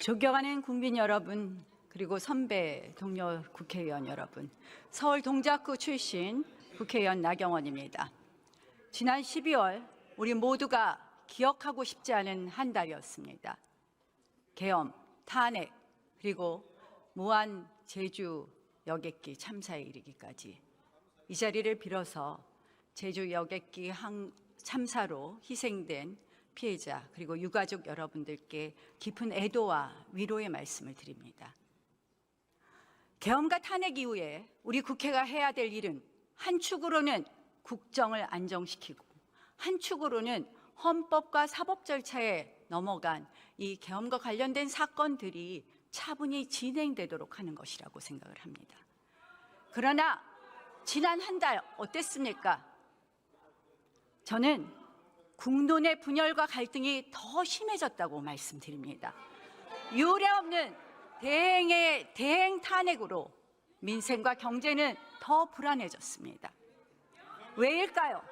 존경하는 국민 여러분, 그리고 선배 동료 국회의원 여러분, 서울 동작구 출신 국회의원 나경원입니다. 지난 12월 우리 모두가 기억하고 싶지 않은 한 달이었습니다. 계엄, 탄핵, 그리고 무한 제주 여객기 참사에 이르기까지 이 자리를 빌어서 제주 여객기 참사로 희생된 피해자 그리고 유가족 여러분들께 깊은 애도와 위로의 말씀을 드립니다. 계엄과 탄핵 이후에 우리 국회가 해야 될 일은 한 축으로는 국정을 안정시키고 한 축으로는 헌법과 사법 절차에 넘어간 이 계엄과 관련된 사건들이 차분히 진행되도록 하는 것이라고 생각을 합니다. 그러나 지난 한 달 어땠습니까? 저는 국론의 분열과 갈등이 더 심해졌다고 말씀드립니다. 유례없는 대행 탄핵으로 민생과 경제는 더 불안해졌습니다. 왜일까요?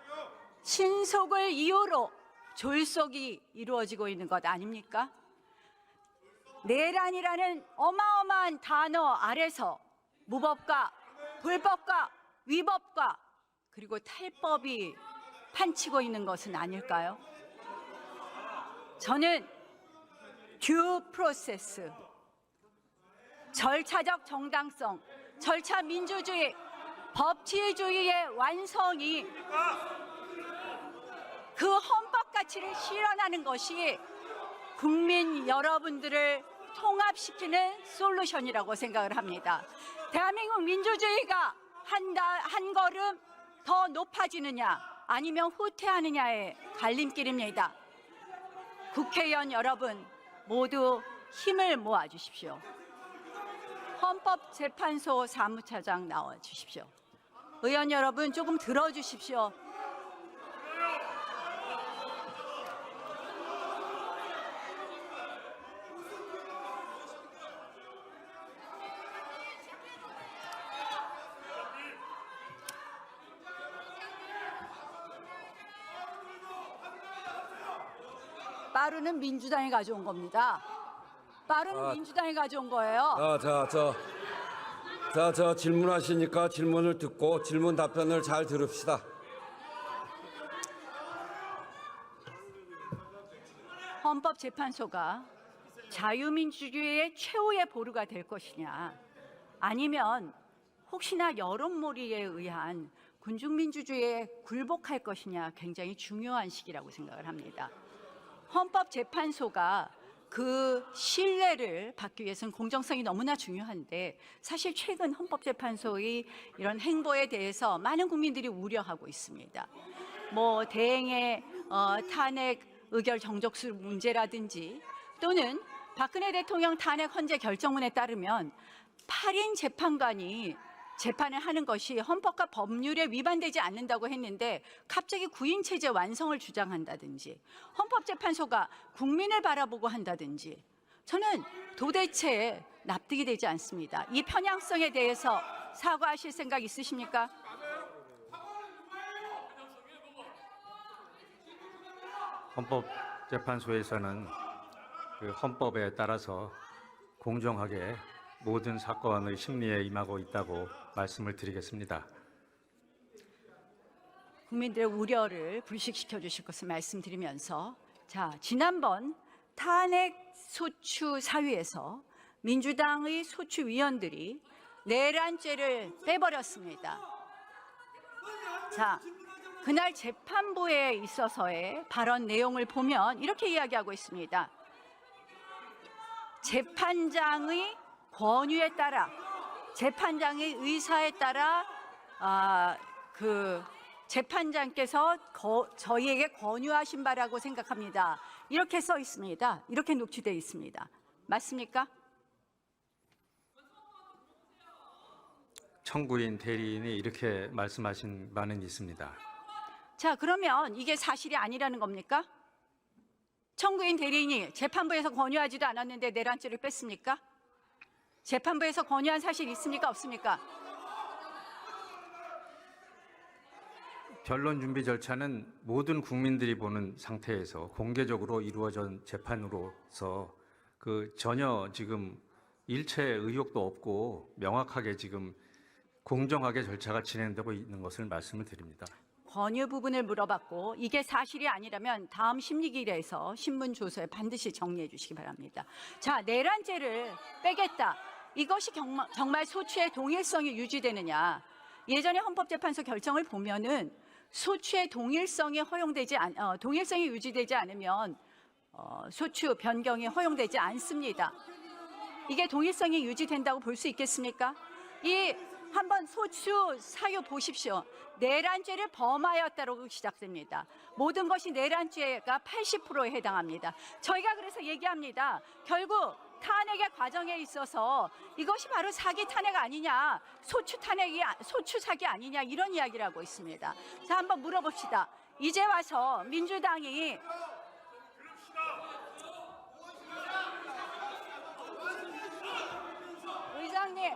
신속을 이유로 졸속이 이루어지고 있는 것 아닙니까? 내란이라는 어마어마한 단어 아래서 무법과 불법과 위법과 그리고 탈법이 판치고 있는 것은 아닐까요? 저는 듀 프로세스, 절차적 정당성, 절차 민주주의, 법치주의의 완성이 그 헌법 가치를 실현하는 것이 국민 여러분들을 통합시키는 솔루션이라고 생각을 합니다. 대한민국 민주주의가 한 걸음 더 높아지느냐 아니면 후퇴하느냐의 갈림길입니다. 국회의원 여러분 모두 힘을 모아 주십시오. 헌법재판소 사무차장 나와 주십시오. 의원 여러분 조금 들어주십시오. 빠르는 민주당이 가져온 겁니다. 빠르는 민주당이 가져온 거예요. 자, 질문하시니까 질문을 듣고 질문 답변을 잘 들읍시다. 헌법재판소가 자유민주주의의 최후의 보루가 될 것이냐 아니면 혹시나 여론몰이에 의한 군중민주주의에 굴복할 것이냐 굉장히 중요한 시기라고 생각을 합니다. 헌법재판소가 그 신뢰를 받기 위해서는 공정성이 너무나 중요한데 사실 최근 헌법재판소의 이런 행보에 대해서 많은 국민들이 우려하고 있습니다. 대행의 탄핵 의결 정족수 문제라든지 또는 박근혜 대통령 탄핵 헌재 결정문에 따르면 8인 재판관이 재판을 하는 것이 헌법과 법률에 위반되지 않는다고 했는데 갑자기 9인 체제 완성을 주장한다든지 헌법재판소가 국민을 바라보고 한다든지 저는 도대체 납득이 되지 않습니다. 이 편향성에 대해서 사과하실 생각 있으십니까? 헌법재판소에서는 그 헌법에 따라서 공정하게 모든 사건의 심리에 임하고 있다고 말씀을 드리겠습니다. 국민들의 우려를 불식시켜 주실 것을 말씀드리면서 지난번 탄핵 소추 사유에서 민주당의 소추위원들이 내란죄를 빼버렸습니다. 그날 재판부에 있어서의 발언 내용을 보면 이렇게 이야기하고 있습니다. 재판장의 권유에 따라 재판장의 의사에 따라 재판장께서 저희에게 권유하신 바라고 생각합니다. 이렇게 써 있습니다. 이렇게 녹취되어 있습니다. 맞습니까? 청구인 대리인이 이렇게 말씀하신 바는 있습니다. 그러면 이게 사실이 아니라는 겁니까? 청구인 대리인이 재판부에서 권유하지도 않았는데 내란죄를 뺐습니까? 재판부에서 권유한 사실 있습니까? 없습니까? 변론 준비 절차는 모든 국민들이 보는 상태에서 공개적으로 이루어진 재판으로서 그 전혀 지금 일체 의혹도 없고 명확하게 지금 공정하게 절차가 진행되고 있는 것을 말씀을 드립니다. 권유 부분을 물어봤고 이게 사실이 아니라면 다음 심리기일에서 신문 조서에 반드시 정리해 주시기 바랍니다. 자, 내란죄를 빼겠다. 이것이 정말 소추의 동일성이 유지되느냐? 예전에 헌법재판소 결정을 보면은 소추의 동일성이 동일성이 유지되지 않으면 소추 변경이 허용되지 않습니다. 이게 동일성이 유지된다고 볼 수 있겠습니까? 한번 소추 사유 보십시오. 내란죄를 범하였다고 시작됩니다. 모든 것이 내란죄가 80%에 해당합니다. 저희가 그래서 얘기합니다. 결국 탄핵의 과정에 있어서 이것이 바로 사기 탄핵 아니냐, 소추 사기 아니냐 이런 이야기를 하고 있습니다. 자, 한번 물어봅시다. 이제 와서 민주당이 의장님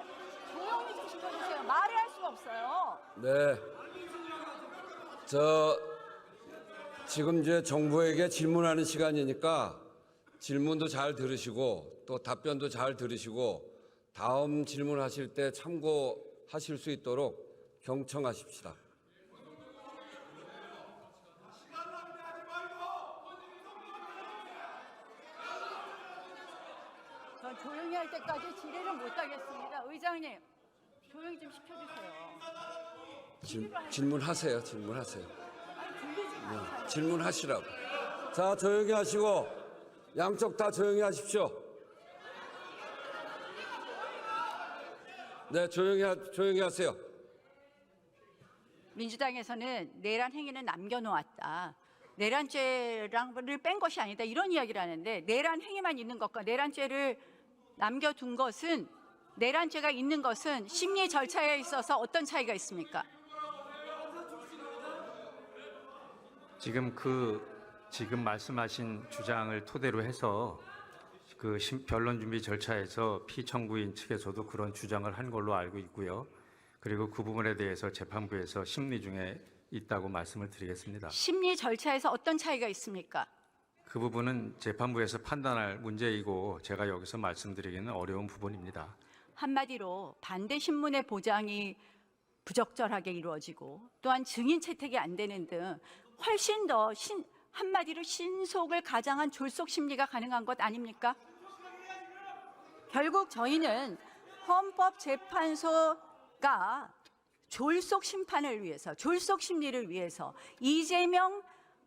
조용히 좀 시켜주세요. 말을 할 수가 없어요. 네. 지금 이제 정부에게 질문하는 시간이니까 질문도 잘 들으시고 또 답변도 잘 들으시고 다음 질문하실 때 참고하실 수 있도록 경청하십시다. 전 조용히 할 때까지 질의를 못 하겠습니다. 의장님, 조용히 좀 시켜주세요. 질문하세요. 질문하세요. 들리지 마세요. 질문하시라고. 자, 조용히 하시고 양쪽 다 조용히 하십시오. 네, 조용히 하세요. 민주당에서는 내란 행위는 남겨놓았다. 내란죄를 뺀 것이 아니다. 이런 이야기를 하는데 내란 행위만 있는 것과 내란죄를 남겨둔 것은 내란죄가 있는 것은 심리 절차에 있어서 어떤 차이가 있습니까? 지금 말씀하신 주장을 토대로 해서 그 변론 준비 절차에서 피청구인 측에서도 그런 주장을 한 걸로 알고 있고요. 그리고 그 부분에 대해서 재판부에서 심리 중에 있다고 말씀을 드리겠습니다. 심리 절차에서 어떤 차이가 있습니까? 그 부분은 재판부에서 판단할 문제이고 제가 여기서 말씀드리기는 어려운 부분입니다. 한마디로 반대 신문의 보장이 부적절하게 이루어지고 또한 증인 채택이 안 되는 등 훨씬 더 한마디로 신속을 가장한 졸속 심리가 가능한 것 아닙니까? 결국 저희는 헌법재판소가 졸속 심판을 위해서, 졸속 심리를 위해서 이재명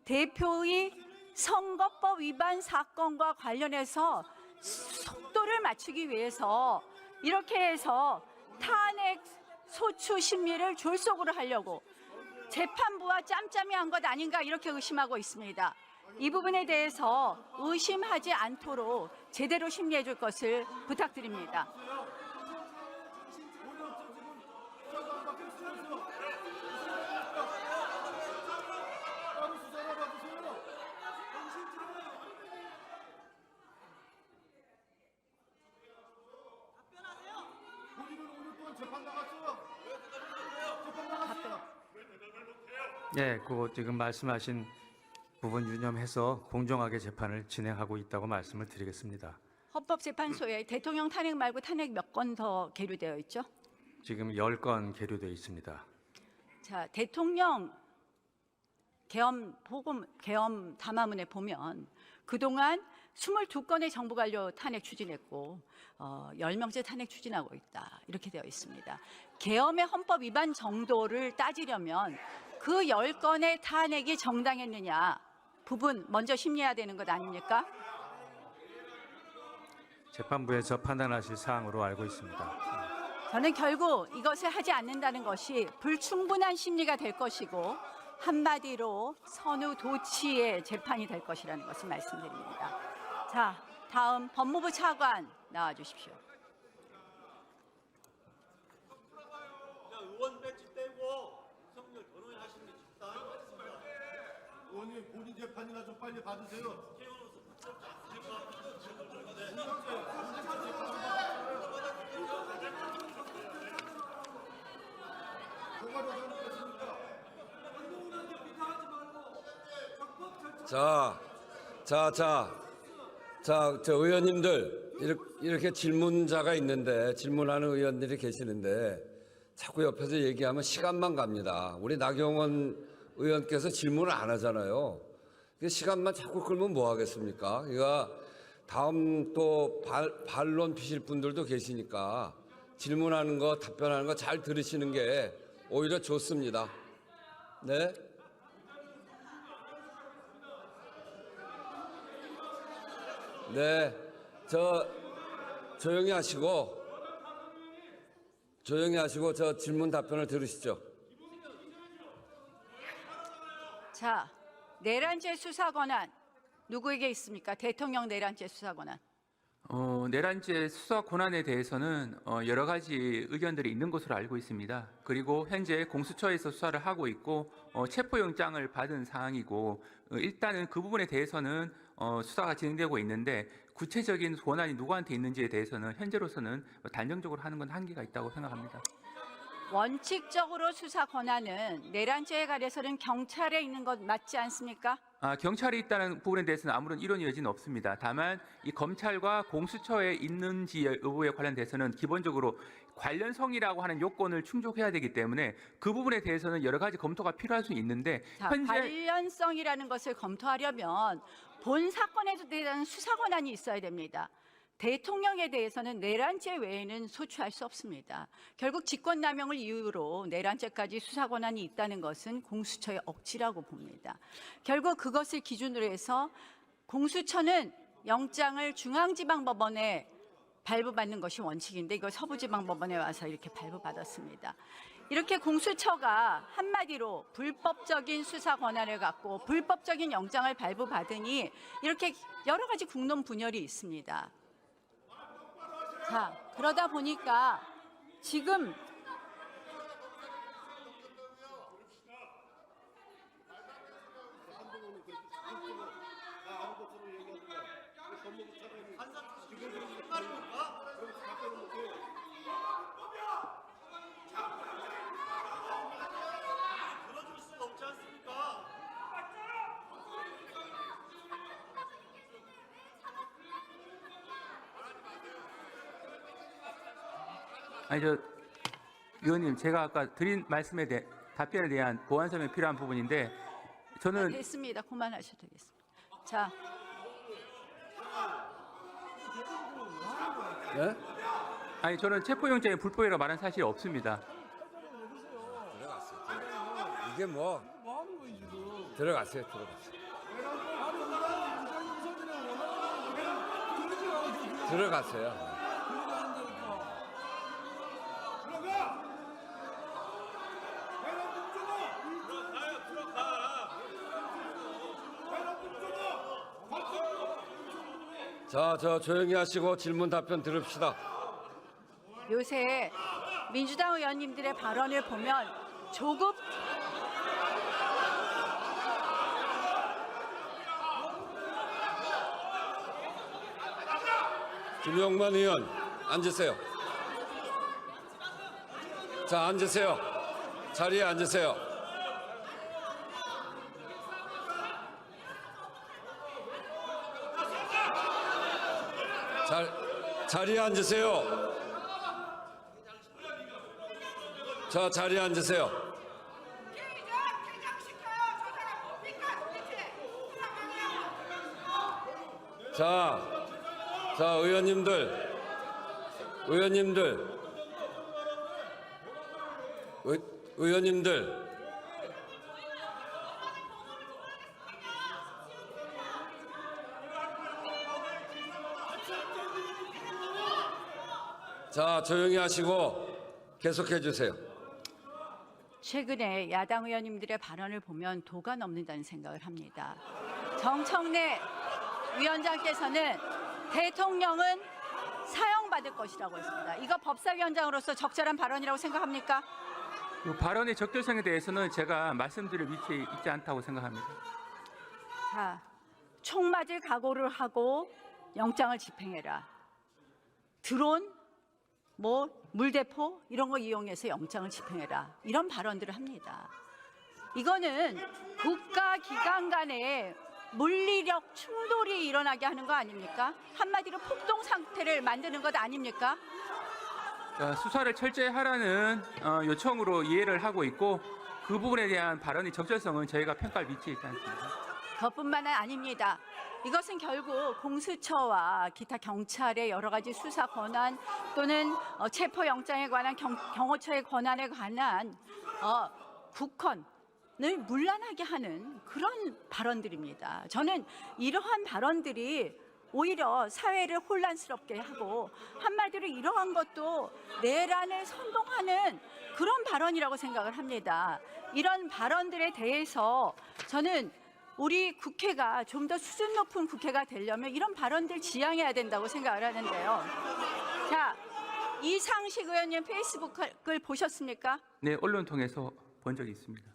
대표의 선거법 위반 사건과 관련해서 속도를 맞추기 위해서 이렇게 해서 탄핵 소추 심리를 졸속으로 하려고 재판부와 짬짬이 한 것 아닌가 이렇게 의심하고 있습니다. 이 부분에 대해서 의심하지 않도록 제대로 심리해 줄 것을 부탁드립니다. 네, 그 지금 말씀하신 부분 유념해서 공정하게 재판을 진행하고 있다고 말씀을 드리겠습니다. 헌법재판소에 대통령 탄핵 말고 탄핵 몇 건 더 계류되어 있죠? 지금 10건 계류되어 있습니다. 자, 대통령 계엄 담화문에 보면 그동안 22건의 정부 관료 탄핵 추진했고 10명째 탄핵 추진하고 있다. 이렇게 되어 있습니다. 계엄의 헌법 위반 정도를 따지려면 그 10건의 탄핵이 정당했느냐 부분 먼저 심리해야 되는 것 아닙니까? 재판부에서 판단하실 사항으로 알고 있습니다. 저는 결국 이것을 하지 않는다는 것이 불충분한 심리가 될 것이고 한마디로 선후 도치의 재판이 될 것이라는 것을 말씀드립니다. 자, 다음 법무부 차관 나와 주십시오. 의원 배치 떼고 윤석열 변호인하시는 게 좋다. 의원님 본인 재판이나 좀 빨리 받으세요. 자, 저 의원님들 이렇게 질문자가 있는데 질문하는 의원들이 계시는데 자꾸 옆에서 얘기하면 시간만 갑니다. 우리 나경원 의원께서 질문을 안 하잖아요. 시간만 자꾸 끌면 뭐 하겠습니까? 그러니까 다음 또 반론 피실 분들도 계시니까 질문하는 거, 답변하는 거 잘 들으시는 게 오히려 좋습니다. 네. 네. 조용히 하시고 저 질문 답변을 들으시죠. 자, 내란죄 수사 권한 누구에게 있습니까? 대통령 내란죄 수사 권한. 내란죄 수사 권한에 대해서는 여러 가지 의견들이 있는 것으로 알고 있습니다. 그리고 현재 공수처에서 수사를 하고 있고 체포영장을 받은 사항이고 일단은 그 부분에 대해서는 수사가 진행되고 있는데 구체적인 권한이 누구한테 있는지에 대해서는 현재로서는 단정적으로 하는 건 한계가 있다고 생각합니다. 원칙적으로 수사 권한은 내란죄에 관해서는 경찰에 있는 것 맞지 않습니까? 경찰이 있다는 부분에 대해서는 아무런 이론의 여지는 없습니다. 다만 이 검찰과 공수처에 있는지 여부에 관련돼서는 기본적으로 관련성이라고 하는 요건을 충족해야 되기 때문에 그 부분에 대해서는 여러 가지 검토가 필요할 수 있는데 자, 현재 관련성이라는 것을 검토하려면 본 사건에 대한 수사 권한이 있어야 됩니다. 대통령에 대해서는 내란죄 외에는 소추할 수 없습니다. 결국 직권남용을 이유로 내란죄까지 수사 권한이 있다는 것은 공수처의 억지라고 봅니다. 결국 그것을 기준으로 해서 공수처는 영장을 중앙지방법원에 발부받는 것이 원칙인데 이걸 서부지방법원에 와서 이렇게 발부받았습니다. 이렇게 공수처가 한마디로 불법적인 수사 권한을 갖고 불법적인 영장을 발부받으니 이렇게 여러 가지 국론 분열이 있습니다. 자, 그러다 보니까 지금 들어줄 수가 없지 않습니까? 의원님, 제가 아까 드린 말씀에 대해 답변에 대한 보완 설명이 필요한 부분인데 저는 됐습니다. 그만하셔도 되겠습니다. 자, 네? 저는 체포영장이 불법이라고 말한 사실이 없습니다. 들어갔어요. 이게 뭐 들어갔어요. 들어갔어요. 자, 조용히 하시고 질문 답변 들읍시다. 요새 민주당 의원님들의 발언을 보면 조급 김용만 의원 앉으세요. 자, 앉으세요. 자리에 앉으세요. 자리에 앉으세요. 자, 자리에 앉으세요. 자, 의원님들. 자, 조용히 하시고 계속해 주세요. 최근에 야당 의원님들의 발언을 보면 도가 넘는다는 생각을 합니다. 정청래 위원장께서는 대통령은 사형받을 것이라고 했습니다. 이거 법사위원장으로서 적절한 발언이라고 생각합니까? 그 발언의 적절성에 대해서는 제가 말씀드릴 위치에 있지 않다고 생각합니다. 자, 총 맞을 각오를 하고 영장을 집행해라. 드론, 물대포 이런 거 이용해서 영장을 집행해라. 이런 발언들을 합니다. 이거는 국가기관 간의 물리력 충돌이 일어나게 하는 거 아닙니까? 한마디로 폭동 상태를 만드는 것 아닙니까? 수사를 철저히 하라는 요청으로 이해를 하고 있고 그 부분에 대한 발언의 적절성은 저희가 평가를 미치지 않습니다. 그것뿐만 아닙니다. 이것은 결국 공수처와 기타 경찰의 여러 가지 수사 권한 또는 체포영장에 관한 경호처의 권한에 관한 국헌을 문란하게 하는 그런 발언들입니다. 저는 이러한 발언들이 오히려 사회를 혼란스럽게 하고 한마디로 이러한 것도 내란을 선동하는 그런 발언이라고 생각을 합니다. 이런 발언들에 대해서 저는 우리 국회가 좀 더 수준 높은 국회가 되려면 이런 발언들 지양해야 된다고 생각을 하는데요. 자, 이상식 의원님 페이스북을 보셨습니까? 네, 언론 통해서 본 적이 있습니다.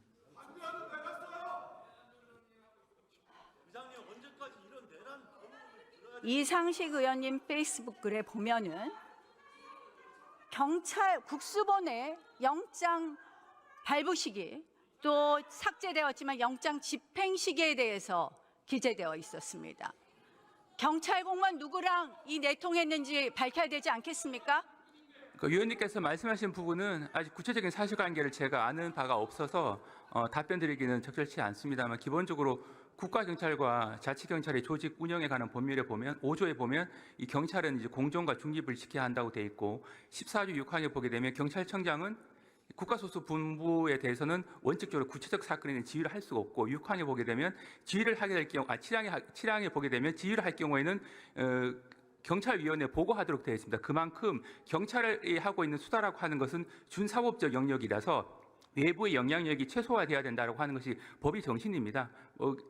이장님 언제까지 이런 내란 이상식 의원님 페이스북 글에 보면은 경찰 국수본의 영장 발부 시기 또 삭제되었지만 영장 집행 시기에 대해서 기재되어 있었습니다. 경찰 공무원 누구랑 이 내통했는지 밝혀야 되지 않겠습니까? 위원님께서 말씀하신 부분은 아직 구체적인 사실관계를 제가 아는 바가 없어서 답변드리기는 적절치 않습니다만 기본적으로 국가경찰과 자치경찰의 조직 운영에 관한 법률에 보면 5조에 보면 이 경찰은 이제 공정과 중립을 지켜야 한다고 돼 있고 14조 6항에 보게 되면 경찰청장은 국가소수 분부에 대해서는 원칙적으로 구체적 사건에는 지휘를 할 수가 없고 6항에 보게 되면 지휘를 하게 될 경우 7항에 보게 되면 지휘를 할 경우에는 경찰위원회에 보고하도록 되어 있습니다. 그만큼 경찰이 하고 있는 수사라고 하는 것은 준사법적 영역이라서 외부의 영향력이 최소화돼야 된다고 하는 것이 법의 정신입니다.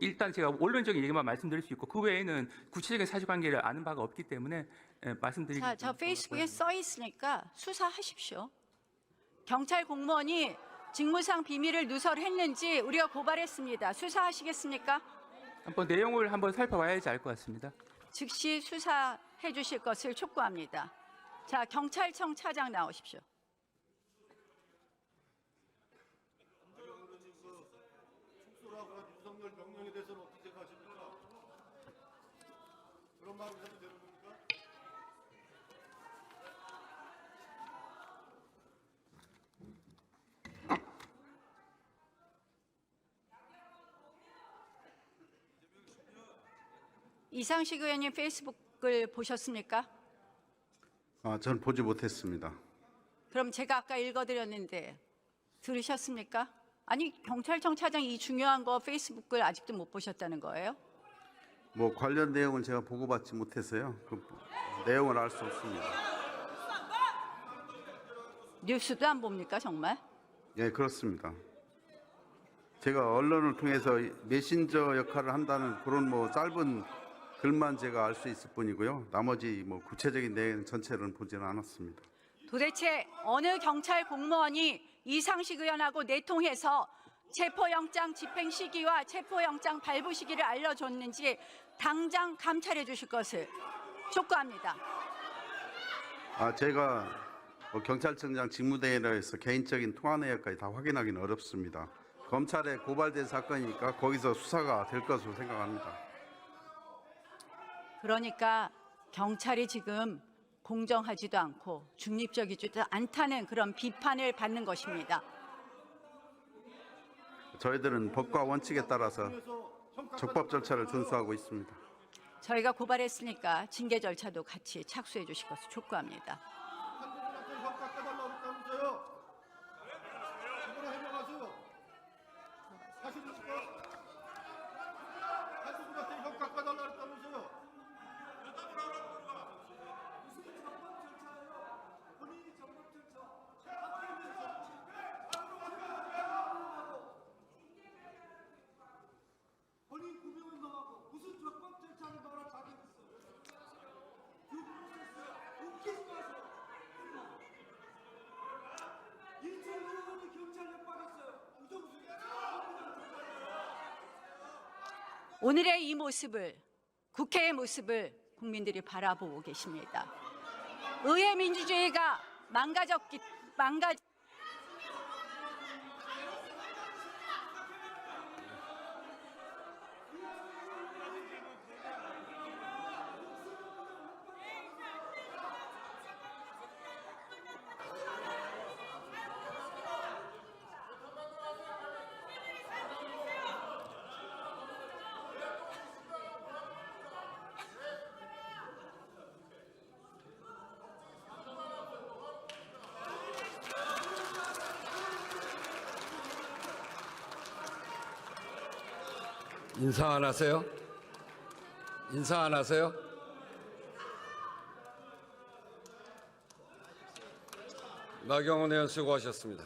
일단 제가 원론적인 얘기만 말씀드릴 수 있고 그 외에는 구체적인 사실관계를 아는 바가 없기 때문에 말씀드리기. 자, 저 페이스북에 써 있으니까 수사하십시오. 경찰 공무원이 직무상 비밀을 누설했는지 우리가 고발했습니다. 수사하시겠습니까? 한번 내용을 한번 살펴봐야지 알 것 같습니다. 즉시 수사해 주실 것을 촉구합니다. 자, 경찰청 차장 나오십시오. 축소라고 한 윤석열 명령에 대해서는 어떻게 생각하십니까? 그런 말을 해도 되는 겁니까? 이상식 의원님 페이스북을 보셨습니까? 전 보지 못했습니다. 그럼 제가 아까 읽어드렸는데 들으셨습니까? 아니, 경찰청 차장이 이 중요한 거 페이스북을 아직도 못 보셨다는 거예요? 뭐 관련 내용은 제가 보고받지 못해서요. 그 내용을 알 수 없습니다. 뉴스도 안 봅니까, 정말? 예, 그렇습니다. 제가 언론을 통해서 메신저 역할을 한다는 그런 뭐 짧은 글만 제가 알 수 있을 뿐이고요. 나머지 뭐 구체적인 내용 전체는 보지는 않았습니다. 도대체 어느 경찰 공무원이 이상식 의원하고 내통해서 체포영장 집행 시기와 체포영장 발부 시기를 알려줬는지 당장 감찰해 주실 것을 촉구합니다. 제가 뭐 경찰청장 직무대행이라 해서 개인적인 통화 내역까지 다 확인하기는 어렵습니다. 검찰에 고발된 사건이니까 거기서 수사가 될 것으로 생각합니다. 그러니까 경찰이 지금 공정하지도 않고 중립적이지도 않다는 그런 비판을 받는 것입니다. 저희들은 법과 원칙에 따라서 적법 절차를 준수하고 있습니다. 저희가 고발했으니까 징계 절차도 같이 착수해 주실 것을 촉구합니다. 한국한테 형 깎아달라고 그랬다면서요? 이거나 해명하세요. 사실입니까? 한국한테 형 깎아달라고 그랬다면서요? 본인 구명을 넣어갖고 무슨 적법 절차를 넣으라 자격있어요. 웃기지 마세요. 이철규 의원이 경찰 협박했어요. 우정수 오늘의 이 모습을, 국회의 모습을 국민들이 바라보고 계십니다. 의회 민주주의가 인사 안 하세요? 인사 안 하세요? 나경원 의원 수고하셨습니다.